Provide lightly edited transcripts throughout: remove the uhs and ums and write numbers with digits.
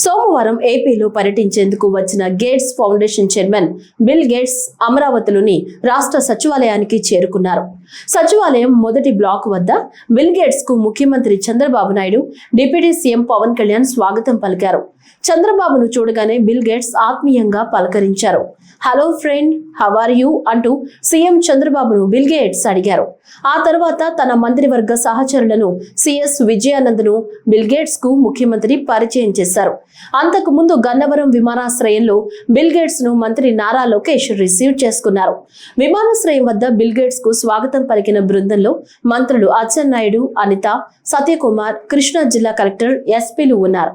సోమవారం ఏపీలో పర్యటించేందుకు వచ్చిన gates foundation chairman bill gates అమరావతిలోని రాష్ట్ర సచివాలయానికి చేరుకున్నారు. సచివాలయం మొదటి బ్లాక్ వద్ద బిల్ గేట్స్ కు ముఖ్యమంత్రి చంద్రబాబు నాయుడు, డిప్యూటీ సీఎం పవన్ కళ్యాణ్ స్వాగతం పలికారు. చంద్రబాబును చూడగానే బిల్ గేట్స్ ఆత్మీయంగా పలకరించారు. Hello friend, how are you అంటూ సీఎం చంద్రబాబును బిల్ గేట్స్ అడిగారు. ఆ తర్వాత తన మంత్రివర్గ సహచరులను సిఎస్ విజయానందను బిల్ గేట్స్ కు ముఖ్యమంత్రి పరిచయం చేశారు. అంతకు ముందు గన్నవరం విమానాశ్రయంలో బిల్ గేట్స్ ను మంత్రి నారా లోకేష్ రిసీవ్ చేసుకున్నారు. విమానాశ్రయం వద్ద బిల్ గేట్స్ కు స్వాగతం పలికిన బృందంలో మంత్రులు అచ్చెన్నాయుడు, అనిత, సత్యకుమార్, కృష్ణా జిల్లా కలెక్టర్, ఎస్పీలు ఉన్నారు.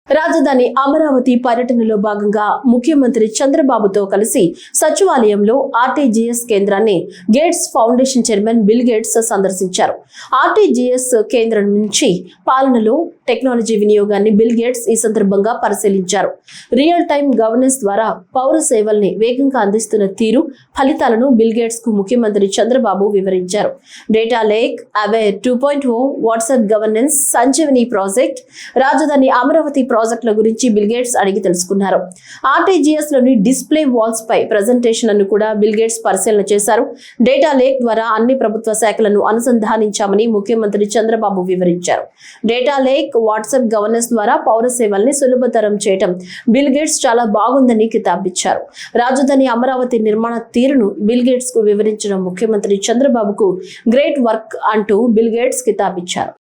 రాజధాని అమరావతి పర్యటనలో భాగంగా ముఖ్యమంత్రి చంద్రబాబుతో కలిసి సచివాలయంలో ఆర్టీజీఎస్ కేంద్రాన్ని gates foundation chairman bill gates సందర్శించారు. ఆర్టీజీఎస్ కేంద్రం నుంచి పాలనలో టెక్నాలజీ వినియోగాన్ని బిల్ గేట్స్ ఈ సందర్భంగా పరిశీలించారు. రియల్ టైమ్ గవర్నెన్స్ ద్వారా పౌర సేవల్ని వేగంగా అందిస్తున్న తీరు, ఫలితాలను బిల్ గేట్స్ కు ముఖ్యమంత్రి చంద్రబాబు వివరించారు. Data lake, aware 2.0, WhatsApp governance, Sanjeevani project, రాజధాని అమరావతి ప్రాజెక్టుల గురించి బిల్ గేట్స్ అడిగి తెలుసుకున్నారు. ఆర్టీజీఎస్ లోని డిస్ప్లే వాల్స్ పై ప్రజెంటేషన్ ను కూడా బిల్ గేట్స్ పరిశీలన చేశారు. డేటా లేక్ ద్వారా అన్ని ప్రభుత్వ శాఖలను అనుసంధానించామని ముఖ్యమంత్రి చంద్రబాబు వివరించారు. డేటా లేక్, వాట్సాప్ గవర్నెన్స్ ద్వారా పౌర సేవల్ని సులభతరం చేయడం బిల్ గేట్స్ చాలా బాగుందని కితాబిచ్చారు. రాజధాని అమరావతి నిర్మాణ తీరును బిల్ గేట్స్ కు వివరించిన ముఖ్యమంత్రి చంద్రబాబుకు గ్రేట్ వర్క్ అంటూ బిల్ గేట్స్ కితాబిచ్చారు.